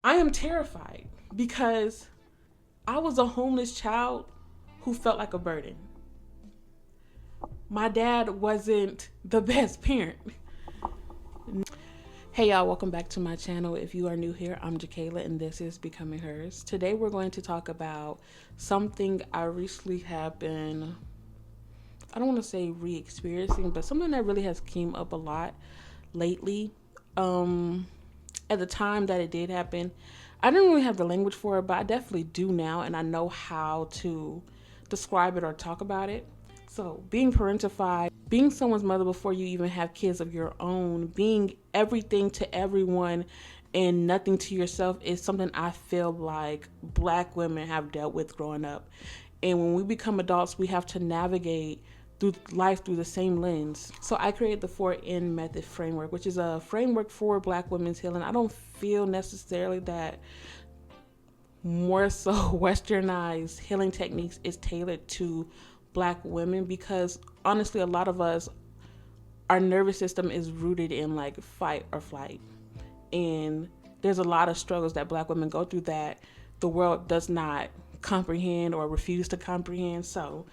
I am terrified because I was a homeless child who felt like a burden. My dad wasn't the best parent. Hey y'all, welcome back to my channel. If you are new here, I'm Jakayla and this is Becoming Herrss. Today we're going to talk about something I recently have been, I don't want to say re-experiencing, but something that really has came up a lot lately. At the time that it did happen, I didn't really have the language for it, but I definitely do now, and I know how to describe it or talk about it. So, being parentified, being someone's mother before you even have kids of your own, being everything to everyone and nothing to yourself is something I feel like black women have dealt with growing up. And when we become adults, we have to navigate through life through the same lens. So I created the 4N method framework, which is a framework for black women's healing. I don't feel necessarily that more so westernized healing techniques is tailored to black women because honestly a lot of us, our nervous system is rooted in like fight or flight, and there's a lot of struggles that black women go through that the world does not comprehend or refuse to comprehend. So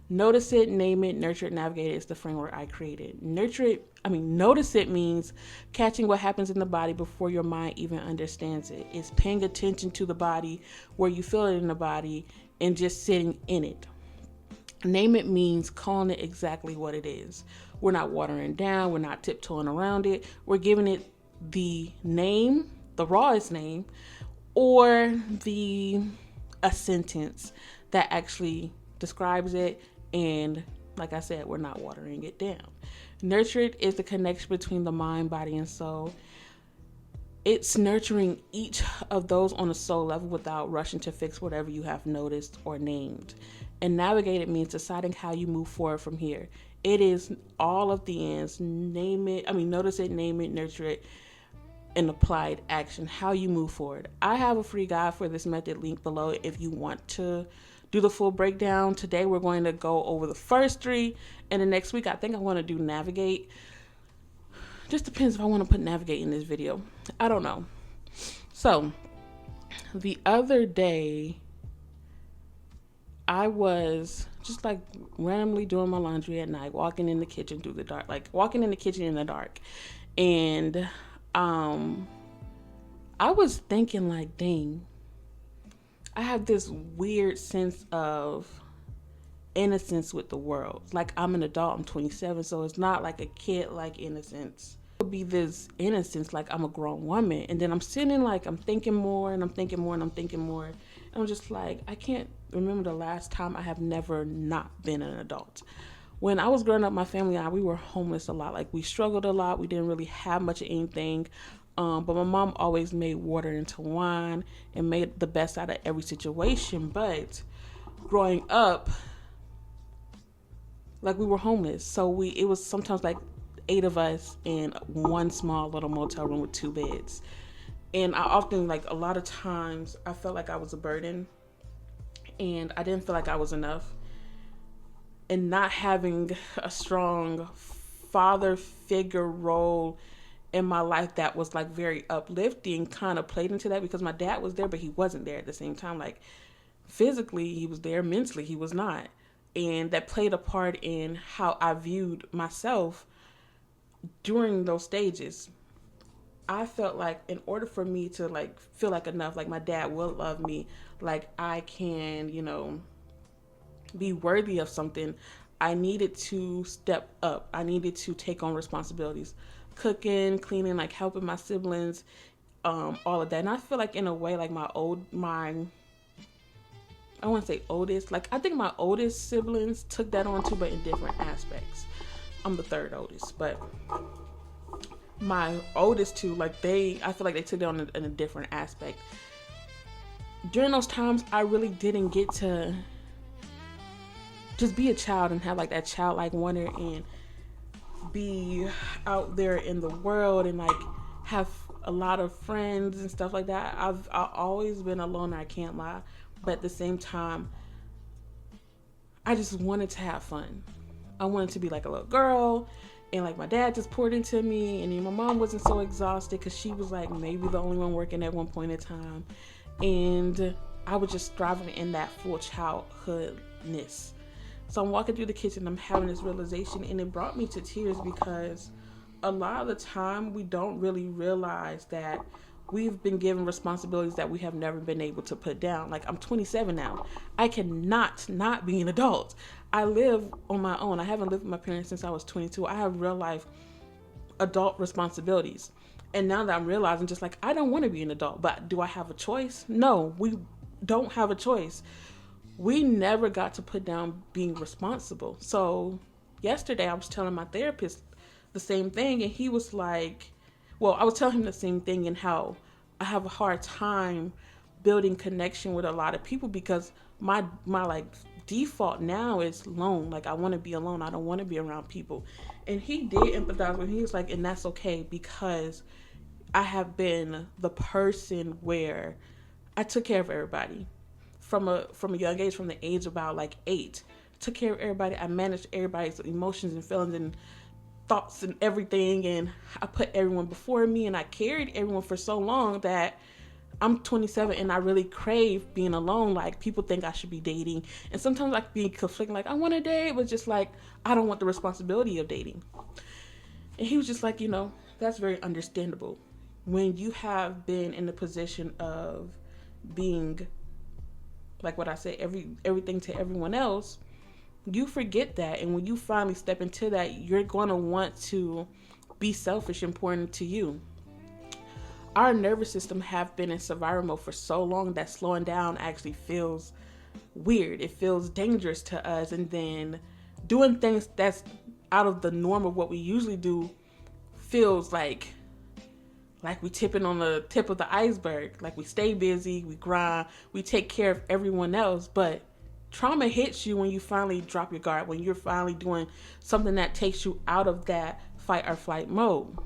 notice it, name it, nurture it, navigate it is the framework I created. Notice it means catching what happens in the body before your mind even understands it. It's paying attention to the body, where you feel it in the body, and just sitting in it. Name it means calling it exactly what it is. We're not watering down, we're not tiptoeing around it. We're giving it the name, the rawest name, or a sentence that actually describes it. And like I said, we're not watering it down. Nurtured is the connection between the mind, body, and soul. It's nurturing each of those on a soul level without rushing to fix whatever you have noticed or named. And navigate it means deciding how you move forward from here. It is all of the ends. Notice it, name it, nurture it, and applied action. How you move forward. I have a free guide for this method linked below if you want to do the full breakdown. Today we're going to go over the first three, and the next week I think I want to do navigate. Just depends if I want to put navigate in this video. I don't know. So the other day I was just like randomly doing my laundry at night, walking in the kitchen through the dark, like walking in the kitchen in the dark. And I was thinking like, dang, I have this weird sense of innocence with the world. Like I'm an adult, I'm 27, so it's not like a kid like innocence. It would be this innocence like I'm a grown woman. And then I'm sitting like I'm thinking more and I'm thinking more and I'm thinking more. And I'm just like, I can't remember the last time I have never not been an adult. When I was growing up, my family and I, we were homeless a lot. Like we struggled a lot. We didn't really have much of anything. But my mom always made water into wine and made the best out of every situation. But growing up, like we were homeless. So it was sometimes like 8 of us in one small little motel room with 2 beds. And I often, like a lot of times, I felt like I was a burden and I didn't feel like I was enough. And not having a strong father figure role in my life that was like very uplifting kind of played into that, because my dad was there, but he wasn't there at the same time. Like physically he was there, mentally he was not. And that played a part in how I viewed myself during those stages. I felt like in order for me to like feel like enough, like my dad will love me, like I can, be worthy of something, I needed to step up. I needed to take on responsibilities, cooking, cleaning, like helping my siblings, all of that. And I feel like in a way, like I want to say oldest, like I think my oldest siblings took that on too, but in different aspects. I'm the third oldest, but my oldest two, like I feel like they took it on in a different aspect. During those times, I really didn't get to just be a child and have like that childlike wonder and be out there in the world and like have a lot of friends and stuff like that. I've always been alone, I can't lie. But at the same time, I just wanted to have fun. I wanted to be like a little girl And like my dad just poured into me, and then my mom wasn't so exhausted because she was like maybe the only one working at one point in time. And I was just thriving in that full childhoodness. So I'm walking through the kitchen, I'm having this realization, and it brought me to tears because a lot of the time we don't really realize that we've been given responsibilities that we have never been able to put down. Like, I'm 27 now. I cannot not be an adult. I live on my own. I haven't lived with my parents since I was 22. I have real life adult responsibilities. And now that I'm realizing, just like, I don't want to be an adult, but do I have a choice? No, we don't have a choice. We never got to put down being responsible. So yesterday I was telling my therapist the same thing, and he was like, well, I was telling him the same thing, and how I have a hard time building connection with a lot of people because my like default now is alone. Like, I want to be alone. I don't want to be around people. And he did empathize with me. He was like, and that's okay, because I have been the person where I took care of everybody from a young age, from the age about like 8. Took care of everybody. I managed everybody's emotions and feelings and thoughts and everything, and I put everyone before me, and I carried everyone for so long that I'm 27 and I really crave being alone. Like, people think I should be dating, and sometimes I can be conflicting, like, I want to date, but just like, I don't want the responsibility of dating. And he was just like, that's very understandable. When you have been in the position of being, like what I said, everything to everyone else, you forget that. And when you finally step into that, you're going to want to be selfish and pour into you. Our nervous system have been in survival mode for so long that slowing down actually feels weird. It feels dangerous to us. And then doing things that's out of the norm of what we usually do feels like we tipping on the tip of the iceberg. Like, we stay busy, we grind, we take care of everyone else, but trauma hits you when you finally drop your guard, when you're finally doing something that takes you out of that fight or flight mode.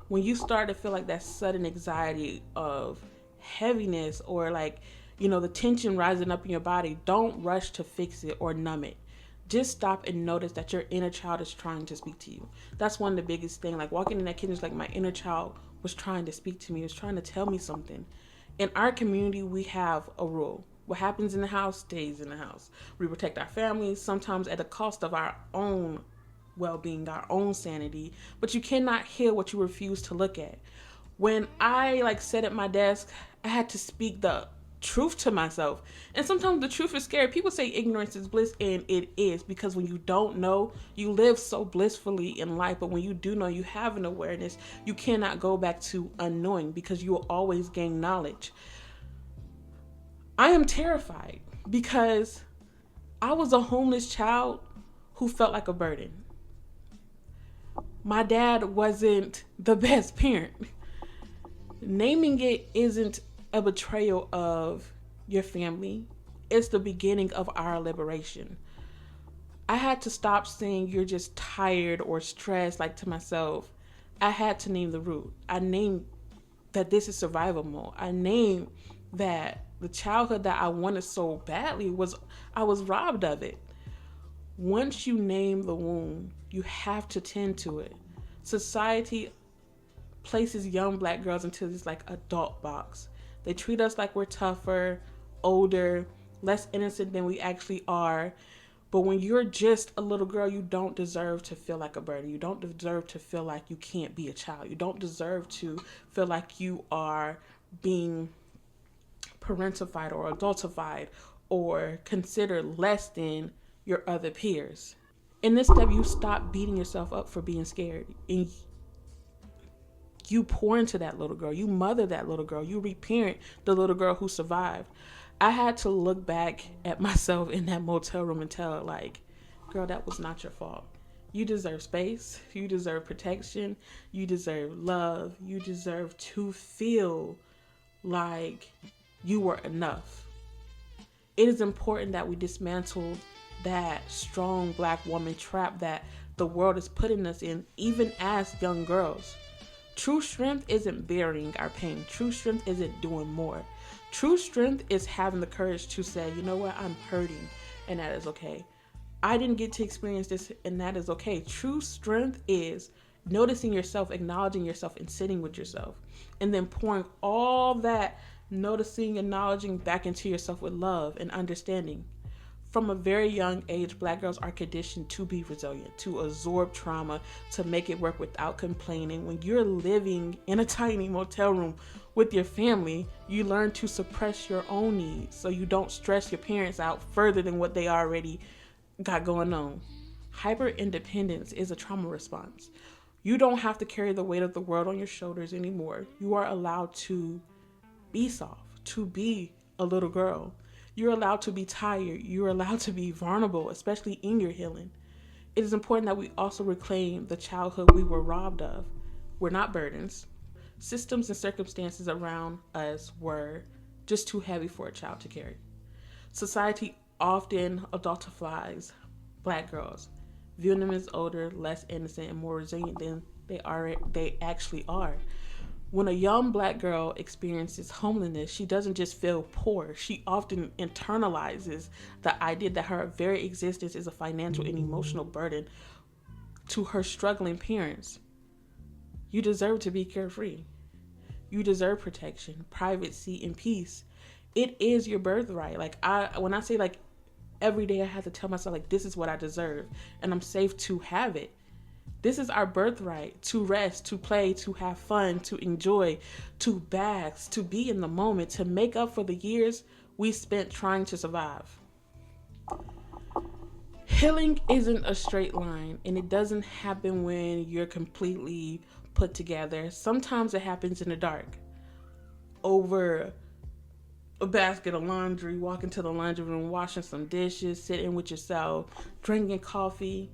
When you start to feel like that sudden anxiety of heaviness, or like, the tension rising up in your body, don't rush to fix it or numb it. Just stop and notice that your inner child is trying to speak to you. That's one of the biggest things. Like, walking in that kitchen is like my inner child was trying to speak to me, was trying to tell me something. In our community, we have a rule. What happens in the house stays in the house. We protect our families, sometimes at the cost of our own well-being, our own sanity, but you cannot hear what you refuse to look at. When I sat at my desk, I had to speak the truth to myself. And sometimes the truth is scary. People say ignorance is bliss, and it is, because when you don't know, you live so blissfully in life. But when you do know, you have an awareness, you cannot go back to unknowing, because you will always gain knowledge. I am terrified because I was a homeless child who felt like a burden. My dad wasn't the best parent. Naming it isn't a betrayal of your family. It's the beginning of our liberation. I had to stop saying you're just tired or stressed, like, to myself. I had to name the root. I named that this is survival mode. I named that the childhood that I wanted so badly I was robbed of it. Once you name the wound, you have to tend to it. Society places young Black girls into this adult box. They treat us like we're tougher, older, less innocent than we actually are. But when you're just a little girl, you don't deserve to feel like a burden. You don't deserve to feel like you can't be a child. You don't deserve to feel like you are being parentified or adultified or considered less than your other peers. In this step, you stop beating yourself up for being scared, and you pour into that little girl. You mother that little girl. You reparent the little girl who survived. I had to look back at myself in that motel room and tell her, girl, that was not your fault. You deserve space. You deserve protection. You deserve love. You deserve to feel like you were enough. It is important that we dismantle that strong Black woman trap that the world is putting us in, even as young girls. True strength isn't burying our pain. True strength isn't doing more. True strength is having the courage to say, you know what, I'm hurting, and that is okay. I didn't get to experience this, and that is okay. True strength is noticing yourself, acknowledging yourself, and sitting with yourself, and then pouring all that noticing, acknowledging back into yourself with love and understanding. From a very young age, Black girls are conditioned to be resilient, to absorb trauma, to make it work without complaining. When you're living in a tiny motel room with your family, you learn to suppress your own needs so you don't stress your parents out further than what they already got going on. Hyper independence is a trauma response. You don't have to carry the weight of the world on your shoulders anymore. You are allowed to be soft, to be a little girl. You're allowed to be tired. You're allowed to be vulnerable, especially in your healing. It is important that we also reclaim the childhood we were robbed of. We're not burdens. Systems and circumstances around us were just too heavy for a child to carry. Society often adultifies Black girls, viewing them as older, less innocent, and more resilient than they actually are. When a young Black girl experiences homelessness, she doesn't just feel poor. She often internalizes the idea that her very existence is a financial and emotional burden to her struggling parents. You deserve to be carefree. You deserve protection, privacy, and peace. It is your birthright. When I say every day I have to tell myself this is what I deserve, and I'm safe to have it. This is our birthright, to rest, to play, to have fun, to enjoy, to bask, to be in the moment, to make up for the years we spent trying to survive. Healing isn't a straight line, and it doesn't happen when you're completely put together. Sometimes it happens in the dark, over a basket of laundry, walking to the laundry room, washing some dishes, sitting with yourself, drinking coffee.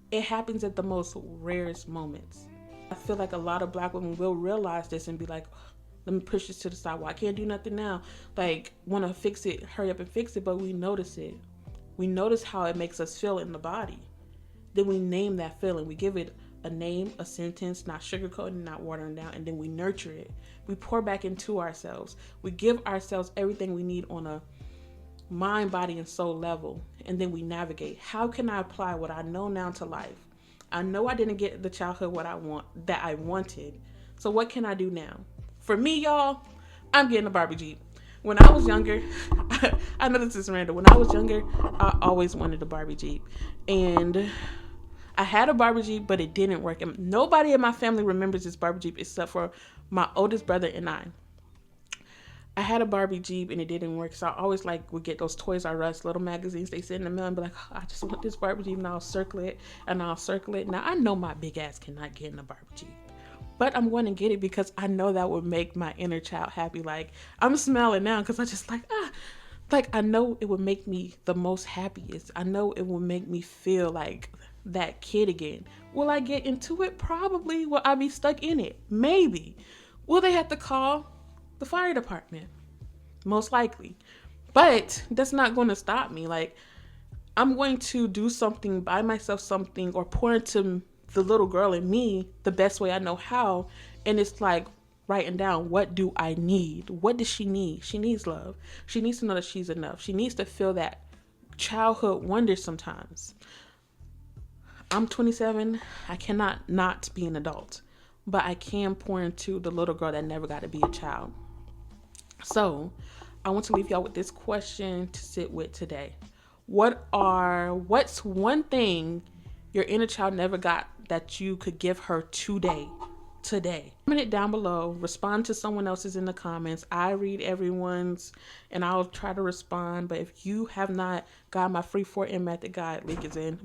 It happens at the most rarest moments. I feel like a lot of Black women will realize this and be like, let me push this to the side. Well, I can't do nothing now. Want to fix it, hurry up and fix it, but we notice it. We notice how it makes us feel in the body. Then we name that feeling. We give it a name, a sentence, not sugarcoating, not watering down, and then we nurture it. We pour back into ourselves. We give ourselves everything we need on a mind, body, and soul level, and then we navigate. How can I apply what I know now to life? I know I didn't get the childhood that I wanted. So what can I do now? For me, y'all, I'm getting a Barbie Jeep. When I was younger, I know this is random. When I was younger, I always wanted a Barbie Jeep, and I had a Barbie Jeep, but it didn't work. And nobody in my family remembers this Barbie Jeep except for my oldest brother and I had a Barbie Jeep and it didn't work. So I always would get those Toys R Us little magazines they send in the mail and be like, oh, I just want this Barbie Jeep, and I'll circle it and I'll circle it. Now I know my big ass cannot get in a Barbie Jeep, but I'm going to get it because I know that would make my inner child happy. I'm smiling now because I just I know it would make me the most happiest. I know it will make me feel like that kid again. Will I get into it? Probably. Will I be stuck in it? Maybe. Will they have to call the fire department? Most likely. But that's not going to stop me. I'm going to do something, buy myself something, or pour into the little girl in me the best way I know how. And it's writing down, what do I need? What does she need? She needs love. She needs to know that she's enough. She needs to feel that childhood wonder sometimes. I'm 27. I cannot not be an adult, but I can pour into the little girl that never got to be a child. So I want to leave y'all with this question to sit with today. What's one thing your inner child never got that you could give her today? Comment it down below. Respond to someone else's in the comments. I read everyone's and I'll try to respond. But if you have not got my free 4M method guide, link is in.